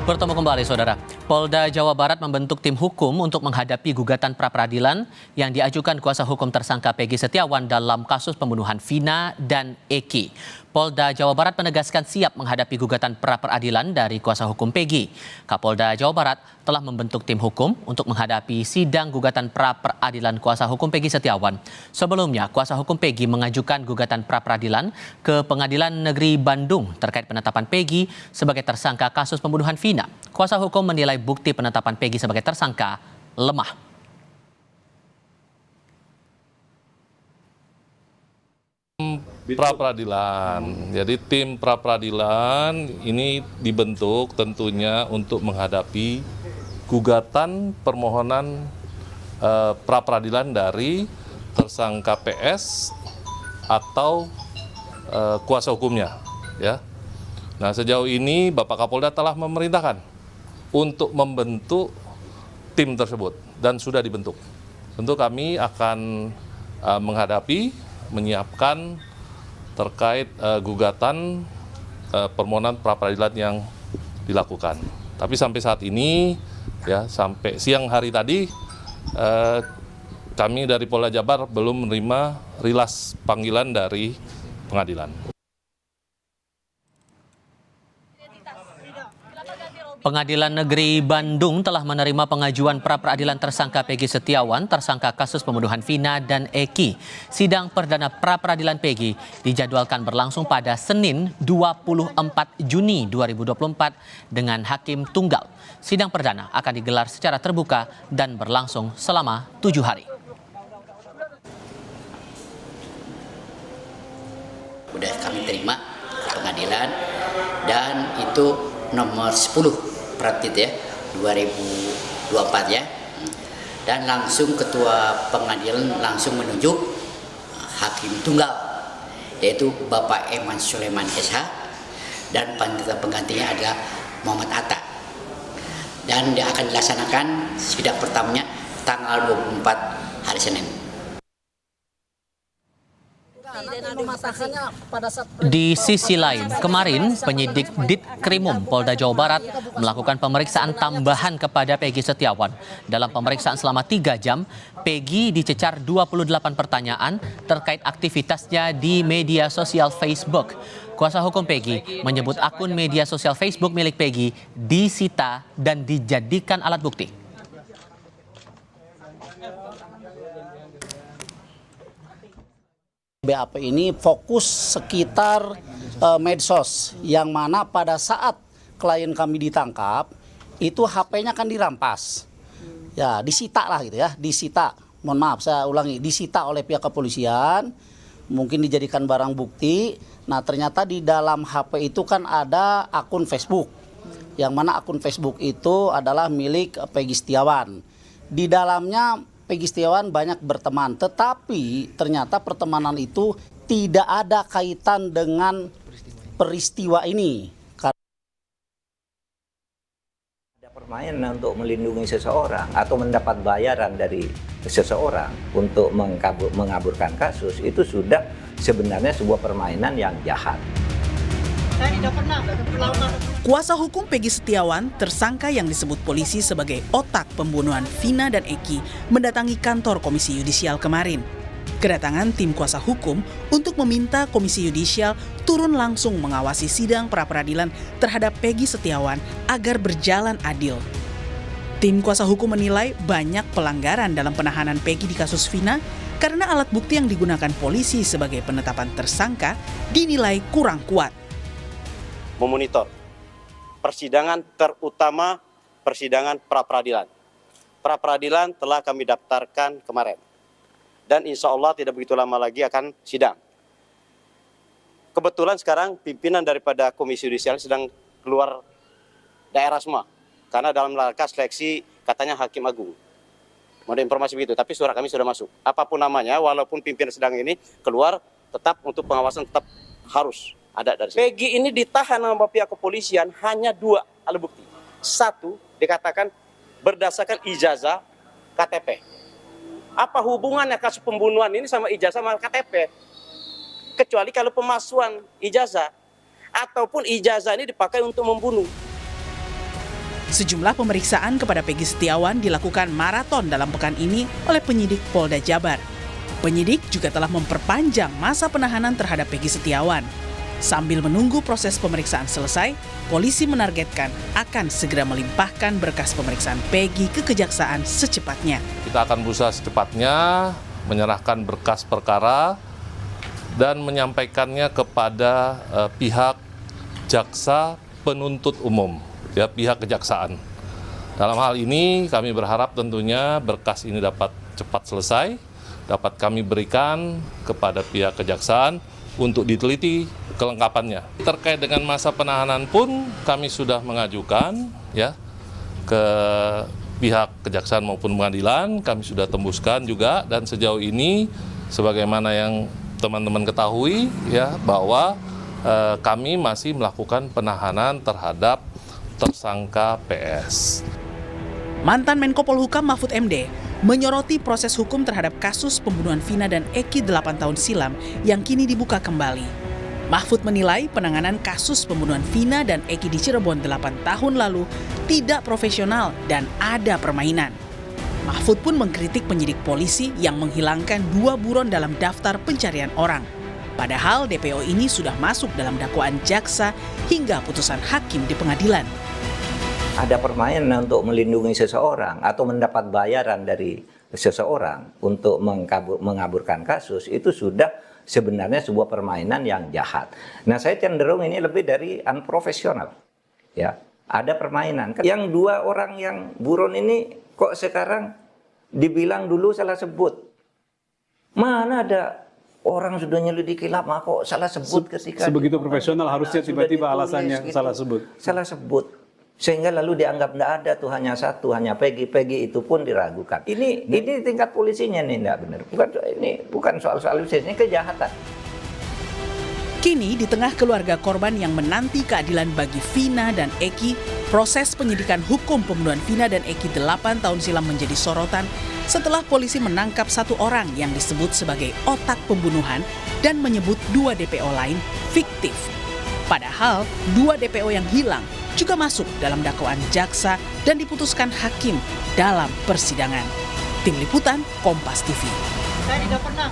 Bertemu kembali, Saudara. Polda Jawa Barat membentuk tim hukum untuk menghadapi gugatan pra-peradilan yang diajukan kuasa hukum tersangka Peggy Setiawan dalam kasus pembunuhan Vina dan Eki. Polda Jawa Barat menegaskan siap menghadapi gugatan pra-peradilan dari kuasa hukum Peggy. Kapolda Jawa Barat telah membentuk tim hukum untuk menghadapi sidang gugatan pra-peradilan kuasa hukum Peggy Setiawan. Sebelumnya, kuasa hukum Peggy mengajukan gugatan pra-peradilan ke Pengadilan Negeri Bandung terkait penetapan Peggy sebagai tersangka kasus pembunuhan Vina. Kuasa hukum menilai bukti penetapan Peggy sebagai tersangka lemah. Pra-peradilan. Jadi tim pra-peradilan ini dibentuk tentunya untuk menghadapi gugatan permohonan pra-peradilan dari tersangka PS atau kuasa hukumnya, ya. Nah, sejauh ini Bapak Kapolda telah memerintahkan untuk membentuk tim tersebut dan sudah dibentuk. Tentu kami akan menyiapkan terkait gugatan permohonan pra-peradilan yang dilakukan. Tapi sampai saat ini, ya sampai siang hari tadi, kami dari Polda Jabar belum menerima rilas panggilan dari pengadilan. Pengadilan Negeri Bandung telah menerima pengajuan pra-peradilan tersangka Peggy Setiawan, tersangka kasus pembunuhan Vina dan Eki. Sidang perdana pra-peradilan Peggy dijadwalkan berlangsung pada Senin 24 Juni 2024 dengan hakim tunggal. Sidang perdana akan digelar secara terbuka dan berlangsung selama 7 hari. Udah kami terima pengadilan dan itu nomor 10 Pratit ya 2024 ya, dan langsung ketua pengadilan langsung menunjuk hakim tunggal yaitu Bapak Eman Sulaiman SH dan panitia penggantinya adalah Muhammad Atta, dan dia akan dilaksanakan sidang pertamanya tanggal 24 hari Senin. Di sisi lain, kemarin penyidik Ditkrimum Polda Jawa Barat melakukan pemeriksaan tambahan kepada Peggy Setiawan. Dalam pemeriksaan selama 3 jam, Peggy dicecar 28 pertanyaan terkait aktivitasnya di media sosial Facebook. Kuasa hukum Peggy menyebut akun media sosial Facebook milik Peggy disita dan dijadikan alat bukti. BAP ini fokus sekitar medsos, yang mana pada saat klien kami ditangkap itu HP-nya kan dirampas, ya disita lah gitu ya, disita. Mohon maaf saya ulangi, disita oleh pihak kepolisian, mungkin dijadikan barang bukti. Nah ternyata di dalam HP itu kan ada akun Facebook, yang mana akun Facebook itu adalah milik Peggy Setiawan. Di dalamnya Peggy Setiawan banyak berteman, tetapi ternyata pertemanan itu tidak ada kaitan dengan peristiwa ini. Ada permainan untuk melindungi seseorang atau mendapat bayaran dari seseorang untuk mengaburkan kasus, itu sudah sebenarnya sebuah permainan yang jahat. Kuasa hukum Peggy Setiawan, tersangka yang disebut polisi sebagai otak pembunuhan Vina dan Eki, mendatangi kantor Komisi Yudisial kemarin. Kedatangan tim kuasa hukum untuk meminta Komisi Yudisial turun langsung mengawasi sidang pra-peradilan terhadap Peggy Setiawan agar berjalan adil. Tim kuasa hukum menilai banyak pelanggaran dalam penahanan Peggy di kasus Vina karena alat bukti yang digunakan polisi sebagai penetapan tersangka dinilai kurang kuat. Memonitor persidangan, terutama persidangan pra-peradilan. Pra-peradilan telah kami daftarkan kemarin. Dan insya Allah tidak begitu lama lagi akan sidang. Kebetulan sekarang pimpinan daripada Komisi Yudisial sedang keluar daerah semua. Karena dalam rangka seleksi katanya Hakim Agung. Mau ada informasi begitu, tapi surat kami sudah masuk. Apapun namanya, walaupun pimpinan sedang ini keluar, tetap untuk pengawasan tetap harus ada dari sini. Peggy ini ditahan sama pihak kepolisian hanya 2 alat bukti. 1, dikatakan berdasarkan ijazah KTP. Apa hubungannya kasus pembunuhan ini sama ijazah sama KTP? Kecuali kalau pemalsuan ijazah ataupun ijazah ini dipakai untuk membunuh. Sejumlah pemeriksaan kepada Peggy Setiawan dilakukan maraton dalam pekan ini oleh penyidik Polda Jabar. Penyidik juga telah memperpanjang masa penahanan terhadap Peggy Setiawan. Sambil menunggu proses pemeriksaan selesai, polisi menargetkan akan segera melimpahkan berkas pemeriksaan Peggy ke kejaksaan secepatnya. Kita akan berusaha secepatnya menyerahkan berkas perkara dan menyampaikannya kepada pihak jaksa penuntut umum, ya, pihak kejaksaan. Dalam hal ini kami berharap tentunya berkas ini dapat cepat selesai, dapat kami berikan kepada pihak kejaksaan untuk diteliti kelengkapannya. Terkait dengan masa penahanan pun kami sudah mengajukan, ya, ke pihak kejaksaan maupun pengadilan, kami sudah tembuskan juga, dan sejauh ini sebagaimana yang teman-teman ketahui, ya, bahwa kami masih melakukan penahanan terhadap tersangka PS. Mantan Menko Polhukam Mahfud MD menyoroti proses hukum terhadap kasus pembunuhan Vina dan Eki 8 tahun silam yang kini dibuka kembali. Mahfud menilai penanganan kasus pembunuhan Vina dan Eki di Cirebon 8 tahun lalu tidak profesional dan ada permainan. Mahfud pun mengkritik penyidik polisi yang menghilangkan 2 buron dalam daftar pencarian orang. Padahal DPO ini sudah masuk dalam dakwaan jaksa hingga putusan hakim di pengadilan. Ada permainan untuk melindungi seseorang atau mendapat bayaran dari seseorang untuk mengaburkan kasus, itu sudah sebenarnya sebuah permainan yang jahat. Nah, saya cenderung ini lebih dari unprofesional. Ya, ada permainan. Yang 2 orang yang buron ini kok sekarang dibilang dulu salah sebut. Mana ada orang sudah nyelidiki lama kok salah sebut ketika sebegitu profesional harusnya tiba-tiba alasannya gitu, salah sebut. Salah sebut. Sehingga lalu dianggap tidak ada tuh, hanya satu, hanya Peggy itu pun diragukan. Ini tingkat polisinya nih tidak benar. Bukan soal ini kejahatan. Kini di tengah keluarga korban yang menanti keadilan bagi Vina dan Eki, proses penyidikan hukum pembunuhan Vina dan Eki 8 tahun silam menjadi sorotan setelah polisi menangkap 1 orang yang disebut sebagai otak pembunuhan dan menyebut 2 DPO lain fiktif. Padahal 2 DPO yang hilang juga masuk dalam dakwaan jaksa dan diputuskan hakim dalam persidangan. Tim Liputan, Kompas TV. Saya tidak pernah,